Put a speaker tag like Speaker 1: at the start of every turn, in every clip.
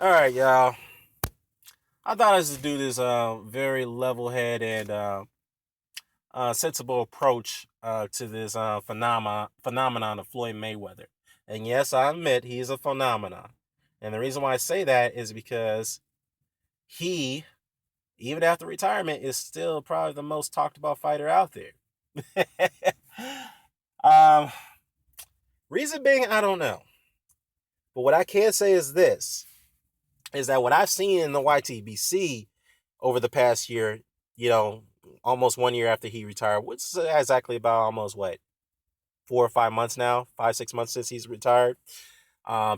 Speaker 1: All right, y'all. I thought I should do this very level-headed and sensible approach to this phenomenon of Floyd Mayweather. And yes, I admit he's a phenomenon. And the reason why I say that is because he, even after retirement, is still probably the most talked about fighter out there. um, Reason being, I don't know. But what I can say is this: is that what I've seen in the YTBC over the past year, you know, almost 1 year after he retired, which is exactly about almost what, 4 or 5 months now, 5, 6 months since he's retired.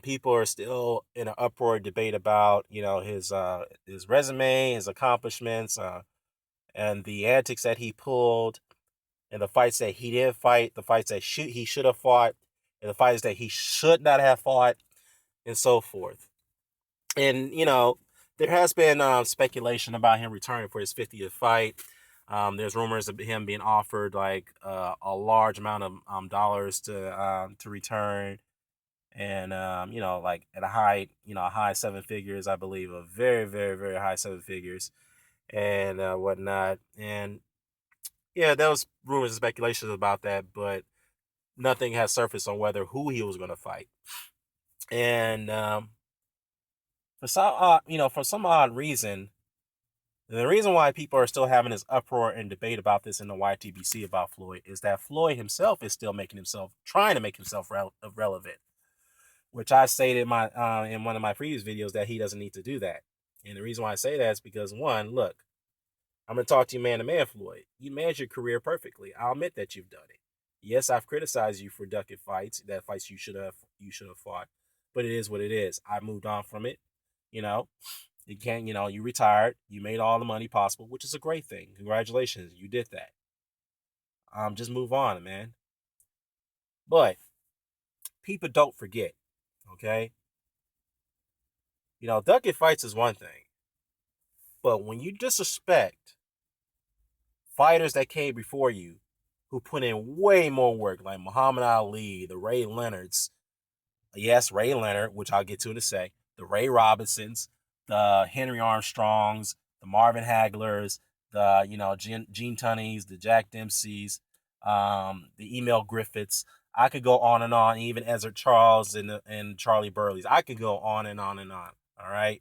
Speaker 1: People are still in an uproar debate about, his resume, his accomplishments, and the antics that he pulled, and the fights that he didn't fight, the fights that he should have fought, and the fights that he should not have fought, and so forth. And there has been speculation about him returning for his 50th fight. There's rumors of him being offered like a large amount of dollars to return, and like at a high seven figures, I believe, a very, very, very high seven figures, and whatnot. And yeah, there was rumors and speculations about that, but nothing has surfaced on whether who he was going to fight. And for some odd reason, the reason why people are still having this uproar and debate about this in the YTBC about Floyd is that Floyd himself is still trying to make himself relevant, which I stated in one of my previous videos that he doesn't need to do that. And the reason why I say that is because, one, look, I'm going to talk to you man to man, Floyd. You managed your career perfectly. I'll admit that you've done it. Yes, I've criticized you for ducking fights you should have fought, but it is what it is. I moved on from it. You know, you retired, you made all the money possible, which is a great thing. Congratulations, you did that. Just move on, man. But people don't forget, okay? Ducking fights is one thing, but when you disrespect fighters that came before you, who put in way more work, like Muhammad Ali, the Ray Leonards, yes, Ray Leonard, which I'll get to in a sec, the Ray Robinsons, the Henry Armstrongs, the Marvin Haglers, the Gene Tunneys, the Jack Dempseys, the Emil Griffiths. I could go on and on. Even Ezra Charles and Charlie Burleys. I could go on and on and on. All right.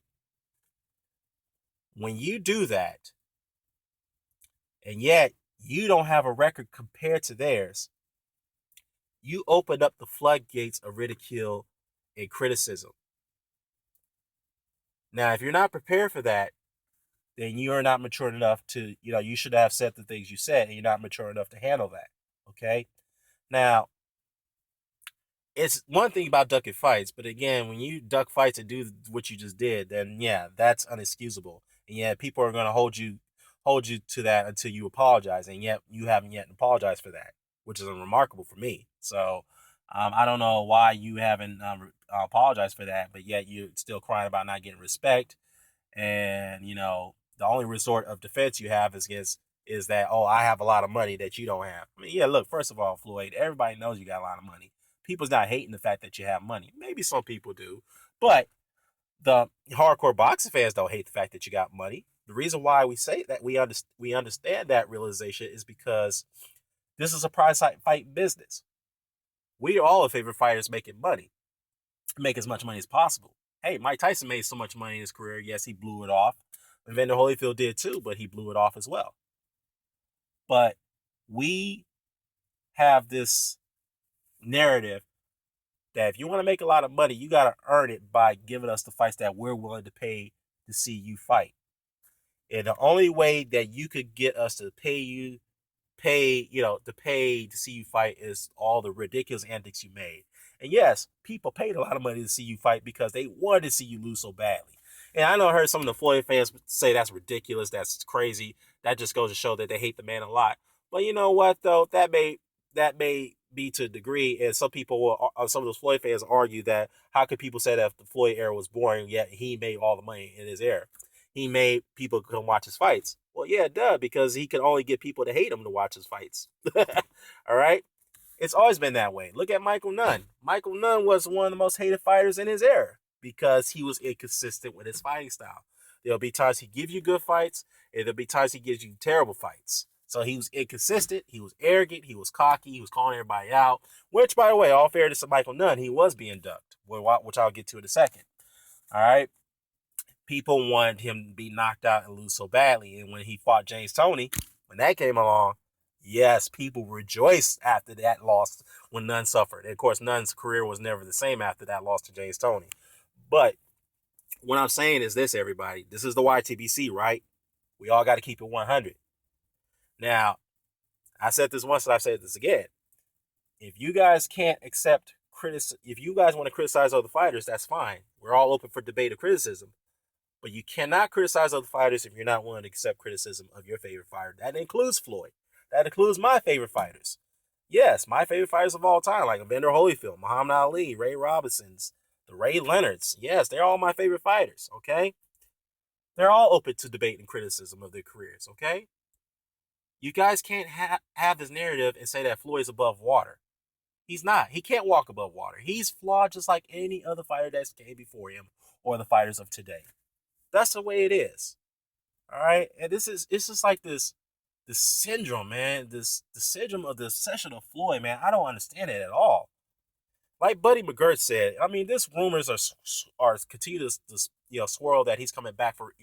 Speaker 1: When you do that, and yet you don't have a record compared to theirs, you open up the floodgates of ridicule and criticism. Now, if you're not prepared for that, then you are not mature enough you should have said the things you said, and you're not mature enough to handle that. Okay? Now, it's one thing about ducking fights, but again, when you duck fights and do what you just did, then yeah, that's unexcusable. And yeah, people are going to hold you to that until you apologize, and yet you haven't yet apologized for that, which is unremarkable for me. So I don't know why you haven't apologized for that, but yet you're still crying about not getting respect. And the only resort of defense you have is that, oh, I have a lot of money that you don't have. I mean, yeah, look, first of all, Floyd, everybody knows you got a lot of money. People's not hating the fact that you have money. Maybe some people do, but the hardcore boxing fans don't hate the fact that you got money. The reason why we say that we understand that realization is because this is a prize fight business. We are all in favor of fighters making money, make as much money as possible. Hey, Mike Tyson made so much money in his career. Yes, he blew it off. Evander Holyfield did too, but he blew it off as well. But we have this narrative that if you want to make a lot of money, you got to earn it by giving us the fights that we're willing to pay to see you fight. And the only way that you could get us to pay to see you fight is all the ridiculous antics you made. And yes, people paid a lot of money to see you fight because they wanted to see you lose so badly. And I know I heard some of the Floyd fans say that's ridiculous, that's crazy. That just goes to show that they hate the man a lot. But you know what though? That may be to a degree, and some of those Floyd fans argue that how could people say that if the Floyd era was boring, yet he made all the money in his era? He made people come watch his fights. Well, yeah, duh, because he could only get people to hate him to watch his fights. All right? It's always been that way. Look at Michael Nunn. Michael Nunn was one of the most hated fighters in his era. because he was inconsistent with his fighting style. There'll be times he gives you good fights, and there'll be times he gives you terrible fights. So he was inconsistent, he was arrogant, he was cocky, he was calling everybody out. Which, by the way, all fairness to Michael Nunn, he was being ducked, which I'll get to in a second. All right? People wanted him to be knocked out and lose so badly. And when he fought James Toney, when that came along, yes, people rejoiced after that loss when Nunn suffered. And of course, Nunn's career was never the same after that loss to James Toney. But what I'm saying is this, everybody. This is the YTBC, right? We all got to keep it 100. Now, I said this once and I've said this again. If you guys can't accept if you guys want to criticize other fighters, that's fine. We're all open for debate or criticism. But you cannot criticize other fighters if you're not willing to accept criticism of your favorite fighter. That includes Floyd. That includes my favorite fighters. Yes, my favorite fighters of all time, like Evander Holyfield, Muhammad Ali, Ray Robinsons, the Ray Leonards. Yes, they're all my favorite fighters, okay? They're all open to debate and criticism of their careers, okay? You guys can't have this narrative and say that Floyd's above water. He's not. He can't walk above water. He's flawed just like any other fighter that's came before him or the fighters of today. That's the way it is. All right. And it's just like this syndrome, man. The syndrome of the obsession of Floyd, man. I don't understand it at all. Like Buddy McGirt said, I mean, this rumors are continue to swirl that he's coming back for,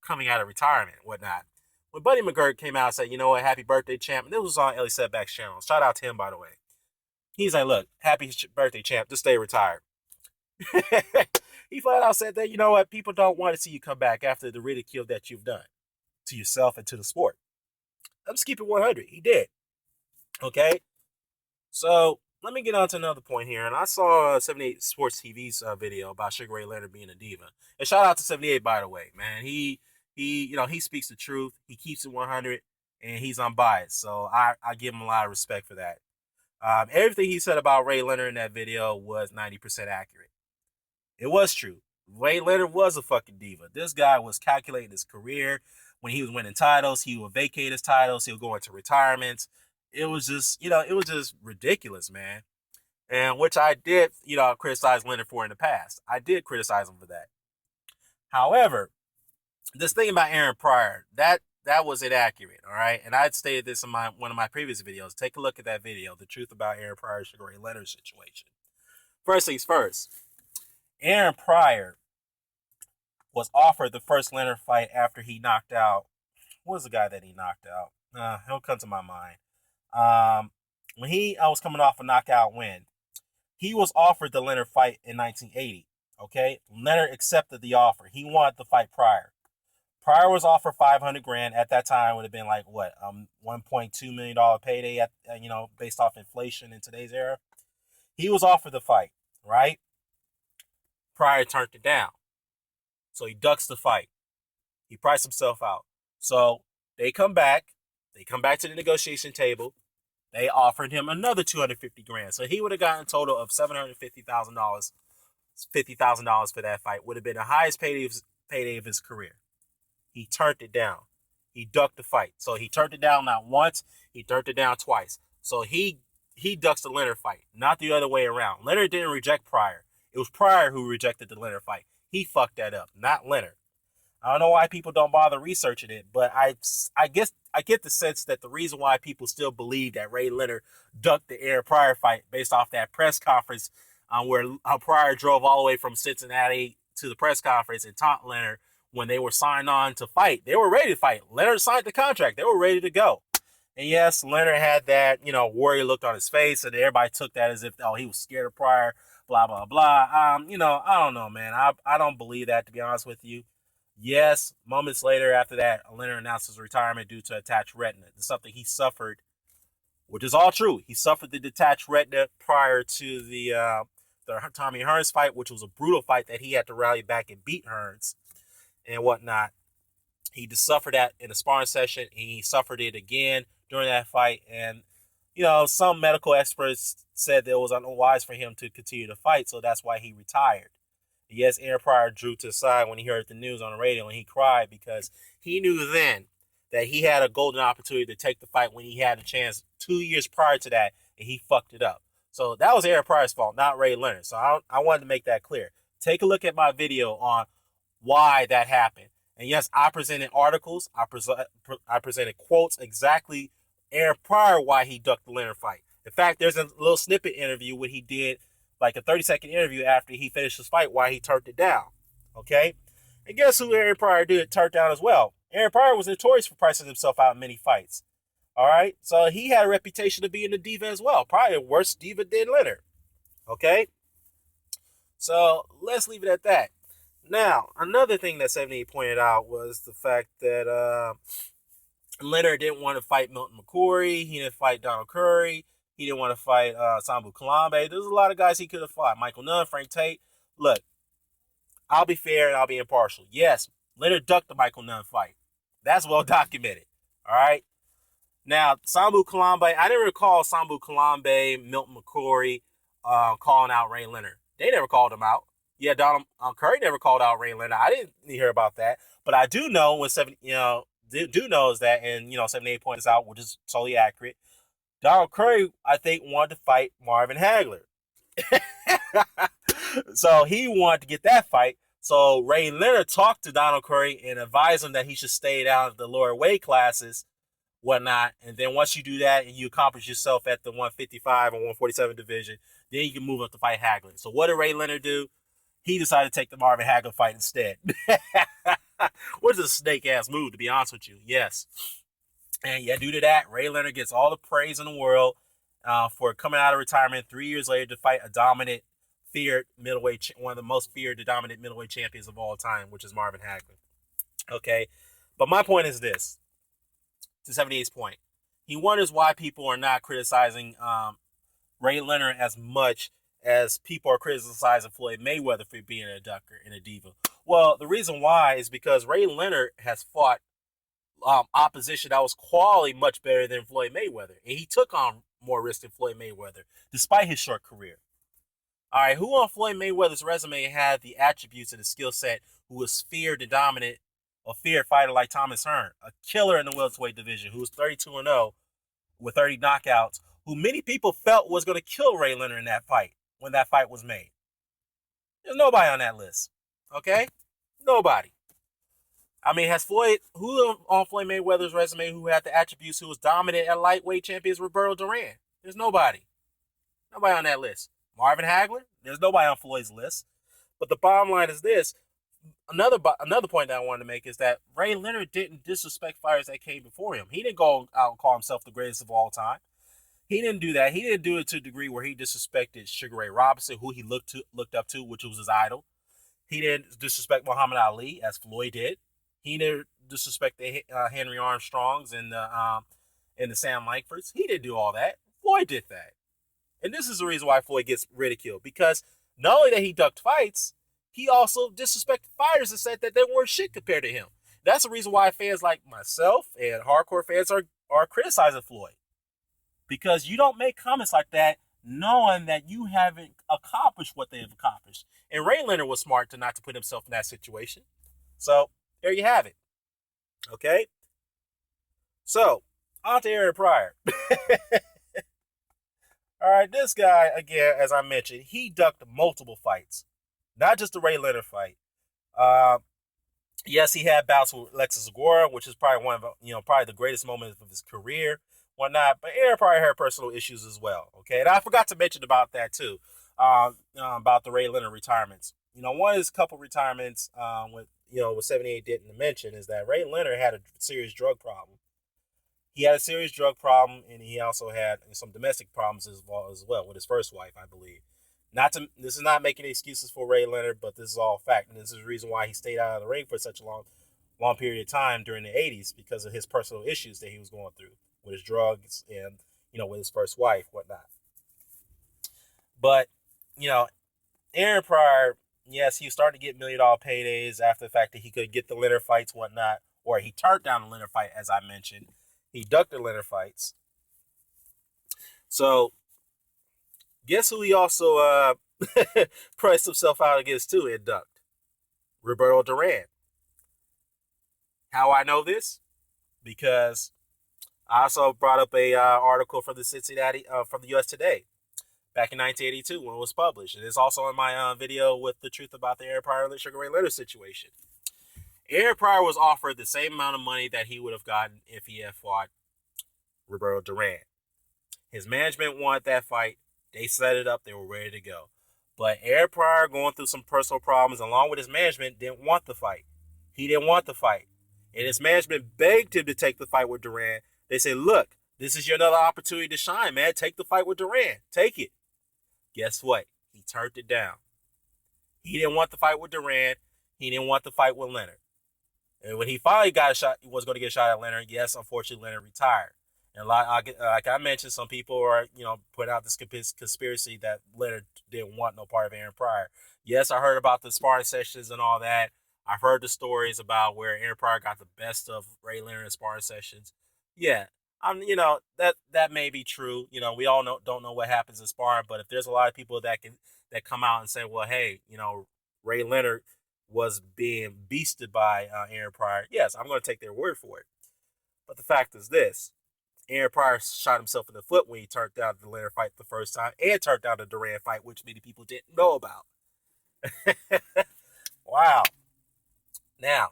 Speaker 1: coming out of retirement and whatnot. When Buddy McGirt came out and said, you know what, happy birthday, champ. And this was on Ellie Setback's channel. Shout out to him, by the way. He's like, look, happy birthday, champ. Just stay retired. He flat out said that, you know what, people don't want to see you come back after the ridicule that you've done to yourself and to the sport. I'm just keeping 100. He did. Okay? So, let me get on to another point here. And I saw 78 Sports TV's video about Sugar Ray Leonard being a diva. And shout out to 78, by the way, man. He speaks the truth. He keeps it 100, and he's unbiased. So, I give him a lot of respect for that. Everything he said about Ray Leonard in that video was 90% accurate. It was true. Ray Leonard was a fucking diva. This guy was calculating his career. When he was winning titles, he would vacate his titles. He'll go into retirements. It was just, it was just ridiculous, man. And which I did, criticize Leonard for in the past. I did criticize him for that. However, this thing about Aaron Pryor, that was inaccurate, all right? And I'd stated this in one of my previous videos. Take a look at that video, The Truth About Aaron Pryor's Sugar Ray Leonard situation. First things first. Aaron Pryor was offered the first Leonard fight after he knocked out. What was the guy that he knocked out? He'll come to my mind. When I was coming off a knockout win, he was offered the Leonard fight in 1980. Okay, Leonard accepted the offer. He wanted to fight Pryor. Pryor was offered $500,000 at that time. Would have been like what, $1.2 million payday at based off inflation in today's era. He was offered the fight, right? Pryor turned it down. So he ducks the fight. He priced himself out. So they come back to the negotiation table. They offered him another $250,000. So he would have gotten a total of $750,000, $50,000 for that fight. Would have been the highest payday of his career. He turned it down. He ducked the fight. So he turned it down not once, he turned it down twice. So he ducks the Leonard fight, not the other way around. Leonard didn't reject Pryor. It was Pryor who rejected the Leonard fight. He fucked that up, not Leonard. I don't know why people don't bother researching it, but I guess I get the sense that the reason why people still believe that Ray Leonard ducked the Aaron Pryor fight based off that press conference where Pryor drove all the way from Cincinnati to the press conference and taunt Leonard when they were signed on to fight. They were ready to fight. Leonard signed the contract. They were ready to go. And yes, Leonard had that, warrior look on his face, and everybody took that as if, he was scared of Pryor, blah, blah, blah. I don't know, man. I don't believe that, to be honest with you. Yes, moments later after that, Leonard announced his retirement due to attached retina. It's something he suffered, which is all true. He suffered the detached retina prior to the Tommy Hearns fight, which was a brutal fight that he had to rally back and beat Hearns and whatnot. He just suffered that in a sparring session, and he suffered it again during that fight. And, some medical experts said that it was unwise for him to continue to fight, so that's why he retired. Yes, Aaron Pryor drew to the side when he heard the news on the radio, and he cried because he knew then that he had a golden opportunity to take the fight when he had a chance 2 years prior to that, and he fucked it up. So that was Aaron Pryor's fault, not Ray Leonard. So I wanted to make that clear. Take a look at my video on why that happened. And yes, I presented articles. I presented quotes exactly Aaron Pryor why he ducked the Leonard fight. In fact, there's a little snippet interview when he did like a 30-second interview after he finished his fight why he turned it down. Okay? And guess who Aaron Pryor did turn down as well? Aaron Pryor was notorious for pricing himself out in many fights. All right? So he had a reputation of being a diva as well. Probably a worse diva than Leonard. Okay? So let's leave it at that. Now, another thing that 78 pointed out was the fact that Leonard didn't want to fight Milton McCory. He didn't fight Donald Curry. He didn't want to fight Sambu Kalambe. There's a lot of guys he could have fought. Michael Nunn, Frank Tate. Look, I'll be fair and I'll be impartial. Yes, Leonard ducked the Michael Nunn fight. That's well documented. All right? Now, Sambu Kalambe, I didn't recall Sambu Kalambe, Milton McCory calling out Ray Leonard. They never called him out. Yeah, Donald Curry never called out Ray Leonard. I didn't hear about that. But I do know when do know is that, and 78 points out, which is totally accurate. Donald Curry, I think, wanted to fight Marvin Hagler. So he wanted to get that fight. So Ray Leonard talked to Donald Curry and advised him that he should stay down at the lower weight classes, whatnot. And then once you do that and you accomplish yourself at the 155 or 147 division, then you can move up to fight Hagler. So what did Ray Leonard do? He decided to take the Marvin Hagler fight instead. Which is a snake-ass move, to be honest with you. Yes. And yeah, due to that, Ray Leonard gets all the praise in the world for coming out of retirement 3 years later to fight a dominant, feared middleweight, one of the most feared, dominant middleweight champions of all time, which is Marvin Hagler. Okay? But my point is this, to 78's point. He wonders why people are not criticizing Ray Leonard as much as people are criticizing Floyd Mayweather for being a ducker and a diva. Well, the reason why is because Ray Leonard has fought opposition that was quality much better than Floyd Mayweather. And he took on more risk than Floyd Mayweather, despite his short career. All right, who on Floyd Mayweather's resume had the attributes and the skill set who was feared and dominant, a feared fighter like Thomas Hearn, a killer in the welterweight division, who was 32-0 with 30 knockouts, who many people felt was going to kill Ray Leonard in that fight when that fight was made? There's nobody on that list. Okay? Nobody. I mean, who on Floyd Mayweather's resume who had the attributes who was dominant at lightweight champions Roberto Duran? There's nobody. Nobody on that list. Marvin Hagler? There's nobody on Floyd's list. But the bottom line is this. Another point that I wanted to make is that Ray Leonard didn't disrespect fighters that came before him. He didn't go out and call himself the greatest of all time. He didn't do that. He didn't do it to a degree where he disrespected Sugar Ray Robinson, who he looked up to, which was his idol. He didn't disrespect Muhammad Ali, as Floyd did. He didn't disrespect the Henry Armstrongs and the Sam Langfords. He didn't do all that. Floyd did that. And this is the reason why Floyd gets ridiculed. Because not only that he ducked fights, he also disrespected fighters and said that they weren't shit compared to him. That's the reason why fans like myself and hardcore fans are criticizing Floyd. Because you don't make comments like that knowing that you haven't accomplished what they have accomplished. And Ray Leonard was smart not to put himself in that situation. So, there you have it. Okay? So, on to Aaron Pryor. All right, this guy, again, as I mentioned, he ducked multiple fights. Not just the Ray Leonard fight. Yes, he had bouts with Alexis Agora, which is probably one of probably the greatest moments of his career, whatnot. But Aaron Pryor had personal issues as well. Okay, and I forgot to mention about that too, about the Ray Leonard retirements. One of his couple retirements, with 78 didn't mention, is that Ray Leonard had a serious drug problem. He had a serious drug problem, and he also had some domestic problems as well with his first wife, I believe. This is not making excuses for Ray Leonard, but this is all fact, and this is the reason why he stayed out of the ring for such a long period of time during the 80s, because of his personal issues that he was going through with his drugs and with his first wife, whatnot. But Aaron Pryor, yes, he started to get $1 million paydays after the fact that he could get the Leonard fights, whatnot, or he turned down the Leonard fight, as I mentioned. He ducked the Leonard fights. So, guess who he also priced himself out against too and ducked? Roberto Duran. How I know this? Because I also brought up a article from the Cincinnati, from the U.S. Today. back in 1982 when it was published. And it's also in my video with the truth about the Aaron Pryor Sugar Ray Leonard situation. Aaron Pryor was offered the same amount of money that he would have gotten if he had fought Roberto Duran. His management wanted that fight. They set it up. They were ready to go. But Aaron Pryor, going through some personal problems along with his management, didn't want the fight. He didn't want the fight. And his management begged him to take the fight with Duran. They said, look, this is your another opportunity to shine, man. Take the fight with Duran. Take it. Guess what? He turned it down. He didn't want the fight with Duran. He didn't want the fight with Leonard. And when he finally got a shot, he was going to get a shot at Leonard. Yes, unfortunately, Leonard retired. And like I mentioned, some people are, putting out this conspiracy that Leonard didn't want no part of Aaron Pryor. Yes, I heard about the sparring sessions and all that. I've heard the stories about where Aaron Pryor got the best of Ray Leonard in sparring sessions. Yeah, that may be true. We all don't know what happens in sparring, but if there's a lot of people that come out and say, well, hey, Ray Leonard was being beasted by Aaron Pryor, yes, I'm going to take their word for it. But the fact is this. Aaron Pryor shot himself in the foot when he turned down the Leonard fight the first time and turned down the Duran fight, which many people didn't know about. Wow. Now,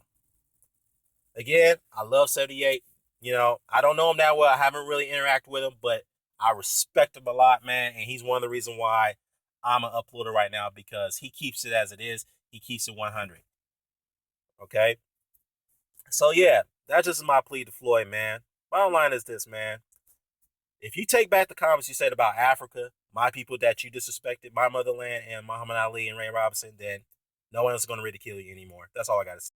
Speaker 1: again, I love 78. I don't know him that well. I haven't really interacted with him, but I respect him a lot, man. And he's one of the reasons why I'm an uploader right now, because he keeps it as it is. He keeps it 100. Okay? So, yeah, that's just my plea to Floyd, man. Bottom line is this, man. If you take back the comments you said about Africa, my people that you disrespected, my motherland, and Muhammad Ali and Ray Robinson, then no one's going to ridicule you anymore. That's all I got to say.